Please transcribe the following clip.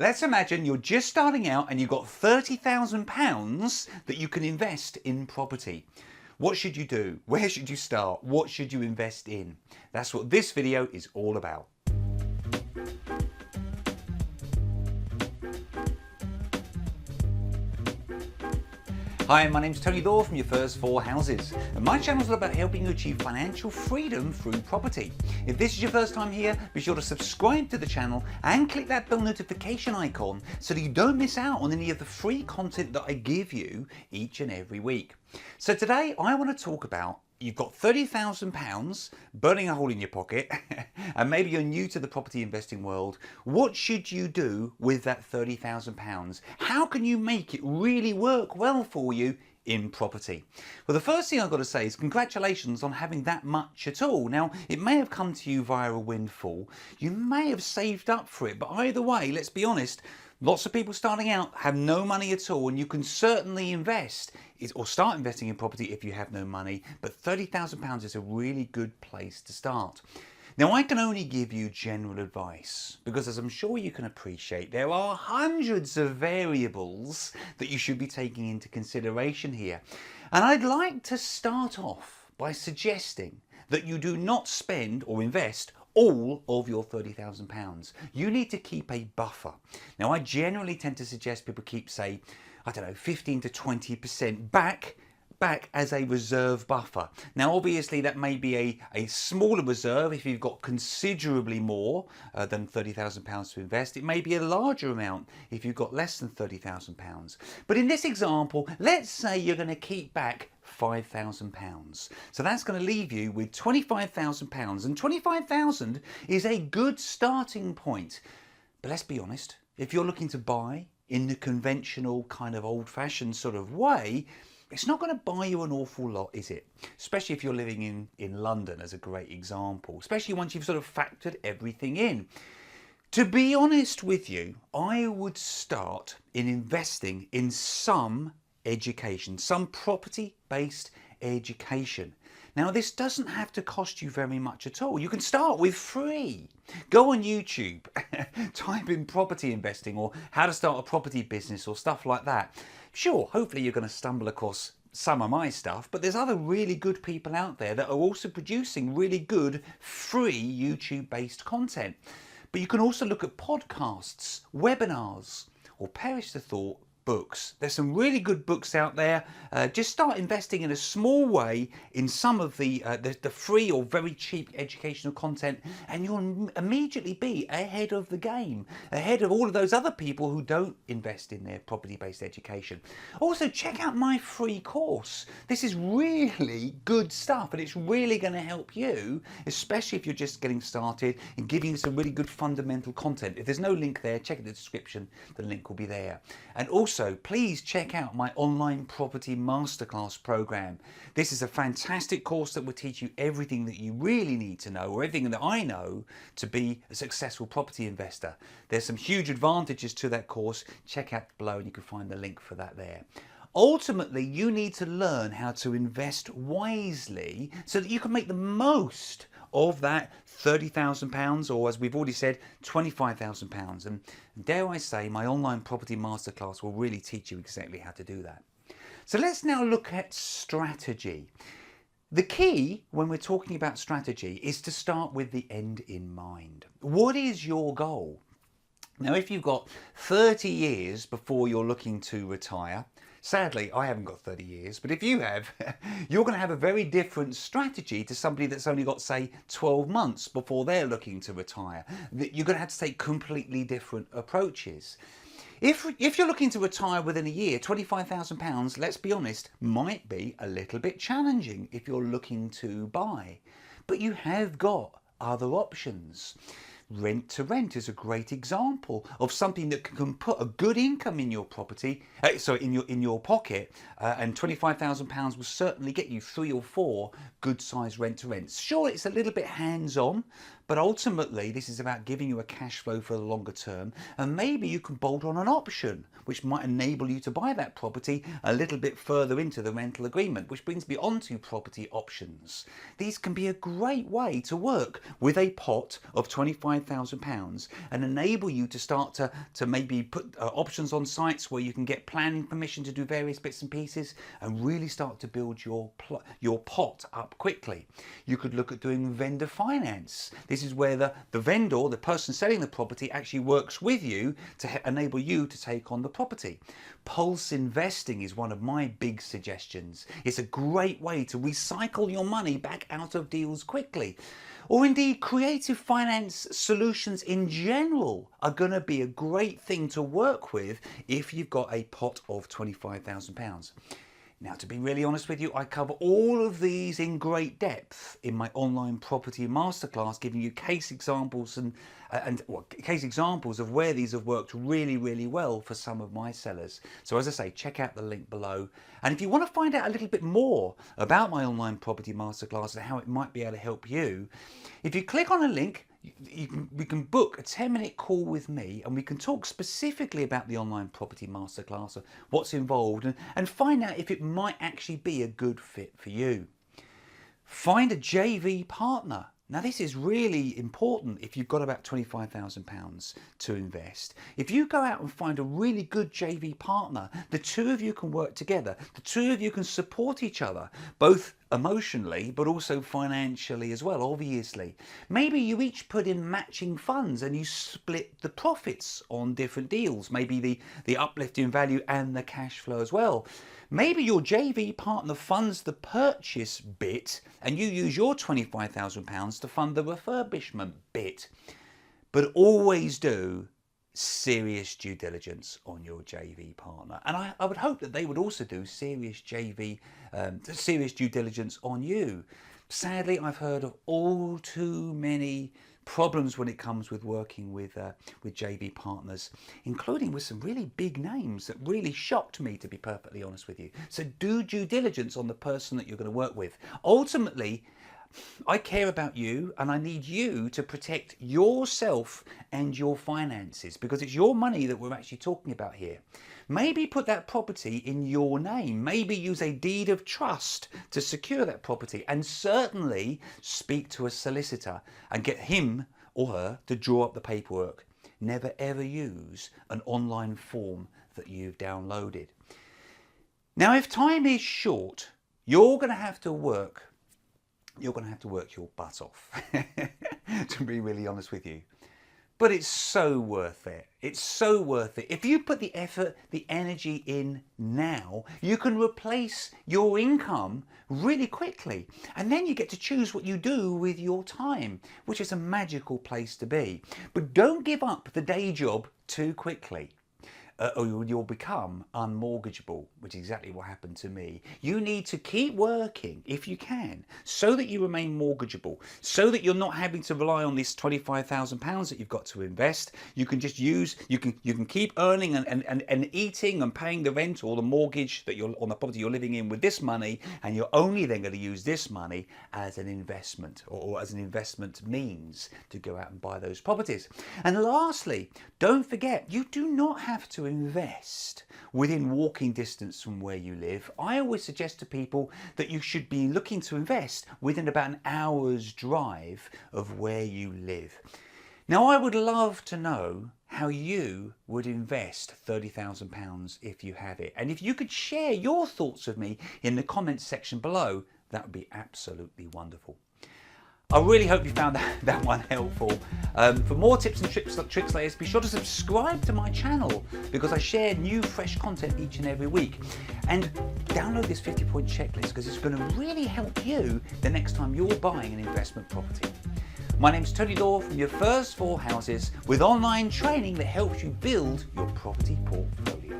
Let's imagine you're just starting out and you've got £30,000 that you can invest in property. What should you do? Where should you start? What should you invest in? That's what this video is all about. Hi, my name's Tony Daw from Your First Four Houses, and my channel is all about helping you achieve financial freedom through property. If this is your first time here, be sure to subscribe to the channel and click that bell notification icon so that you don't miss out on any of the free content that I give you each and every week. So today I want to talk about you've got £30,000 burning a hole in your pocket and maybe you're new to the property investing world. What should you do with that £30,000? How can you make it really work well for you in property? Well, the first thing I've got to say is congratulations on having that much at all. Now, it may have come to you via a windfall. You may have saved up for it, but either way, let's be honest, lots of people starting out have no money at all, and you can certainly invest or start investing in property if you have no money, but £30,000 is a really good place to start. Now, I can only give you general advice because, as I'm sure you can appreciate, there are hundreds of variables that you should be taking into consideration here. And I'd like to start off by suggesting that you do not spend or invest all of your £30,000. You need to keep a buffer. Now, I generally tend to suggest people keep, say, I don't know, 15 to 20% back as a reserve buffer. Now, obviously, that may be a smaller reserve if you've got considerably more than £30,000 to invest. It may be a larger amount if you've got less than £30,000. But in this example, let's say you're going to keep back £5,000. So that's going to leave you with £25,000, and £25,000 is a good starting point. But let's be honest, if you're looking to buy in the conventional kind of old-fashioned sort of way, it's not going to buy you an awful lot, is it? Especially if you're living in London as a great example, especially once you've sort of factored everything in. To be honest with you, I would start in investing in some education, some property-based education. Now, this doesn't have to cost you very much at all. You can start with free. Go on YouTube, type in property investing or how to start a property business or stuff like that. Sure, hopefully you're going to stumble across some of my stuff, but there's other really good people out there that are also producing really good free YouTube-based content. But you can also look at podcasts, webinars, or perish the thought, books. There's some really good books out there. Just start investing in a small way in some of the free or very cheap educational content, and you'll immediately be ahead of the game, ahead of all of those other people who don't invest in their property-based education. Also, check out my free course. This is really good stuff, and it's really going to help you, especially if you're just getting started, and giving you some really good fundamental content. If there's no link there, check in the description. The link will be there. And also, please check out my online property masterclass program. This is a fantastic course that will teach you everything that you really need to know, or everything that I know, to be a successful property investor. There's some huge advantages to that course. Check out below and you can find the link for that there. Ultimately, you need to learn how to invest wisely so that you can make the most of that £30,000, or as we've already said, £25,000. And dare I say, my online property masterclass will really teach you exactly how to do that. So let's now look at strategy. The key when we're talking about strategy is to start with the end in mind. What is your goal? Now, if you've got 30 years before you're looking to retire, sadly, I haven't got 30 years, but if you have, you're going to have a very different strategy to somebody that's only got, say, 12 months before they're looking to retire. You're going to have to take completely different approaches. If you're looking to retire within a year, £25,000, let's be honest, might be a little bit challenging if you're looking to buy. But you have got other options. Rent to rent is a great example of something that can put a good income in your property, in your pocket, and £25,000 will certainly get you 3 or 4 good sized rent to rents. Sure, it's a little bit hands-on, But ultimately, this is about giving you a cash flow for the longer term, and maybe you can bolt on an option which might enable you to buy that property a little bit further into the rental agreement, which brings me on to property options. These can be a great way to work with a pot of £25,000 and enable you to start to maybe put options on sites where you can get planning permission to do various bits and pieces and really start to build your pot up quickly. You could look at doing vendor finance. This is where the vendor, the person selling the property, actually works with you to enable you to take on the property. Pulse investing is one of my big suggestions. It's a great way to recycle your money back out of deals quickly. Or indeed, creative finance solutions in general are going to be a great thing to work with if you've got a pot of £25,000. Now, to be really honest with you, I cover all of these in great depth in my online property masterclass, giving you case examples and case examples of where these have worked really, really well for some of my sellers. So as I say, check out the link below. And if you want to find out a little bit more about my online property masterclass and how it might be able to help you, if you click on a link, we can book a 10-minute call with me and we can talk specifically about the online property masterclass, what's involved, and find out if it might actually be a good fit for you. Find a JV partner. Now, this is really important if you've got about £25,000 to invest. If you go out and find a really good JV partner, the two of you can work together. The two of you can support each other, both emotionally, but also financially as well, obviously. Maybe you each put in matching funds and you split the profits on different deals, maybe the uplift in value and the cash flow as well. Maybe your JV partner funds the purchase bit and you use your £25,000 to fund the refurbishment bit. But always do serious due diligence on your JV partner. And I would hope that they would also do serious serious due diligence on you. Sadly, I've heard of all too many problems when it comes with working with JV partners, including with some really big names that really shocked me, to be perfectly honest with you. So do due diligence on the person that you're going to work with. Ultimately, I care about you and I need you to protect yourself and your finances, because it's your money that we're actually talking about here. Maybe put that property in your name. Maybe use a deed of trust to secure that property, and certainly speak to a solicitor and get him or her to draw up the paperwork. Never ever use an online form that you've downloaded. Now, if time is short, you're going to have to work your butt off, to be really honest with you. But it's so worth it. It's so worth it. If you put the effort, the energy in now, you can replace your income really quickly. And then you get to choose what you do with your time, which is a magical place to be. But don't give up the day job too quickly. Or you'll become unmortgageable, which is exactly what happened to me. You need to keep working if you can, so that you remain mortgageable, so that you're not having to rely on this £25,000 that you've got to invest. You can just use, you can keep earning and eating and paying the rent or the mortgage that you're on the property you're living in with this money, and you're only then going to use this money as an investment or as an investment means to go out and buy those properties. And lastly, don't forget, you do not have to invest within walking distance from where you live. I always suggest to people that you should be looking to invest within about an hour's drive of where you live. Now, I would love to know how you would invest £30,000 if you have it. And if you could share your thoughts with me in the comments section below, that would be absolutely wonderful. I really hope you found that one helpful. For more tips and tricks like this, be sure to subscribe to my channel, because I share new fresh content each and every week. And download this 50-point checklist, because it's going to really help you the next time you're buying an investment property. My name's Tony Law from Your First 4 Houses, with online training that helps you build your property portfolio.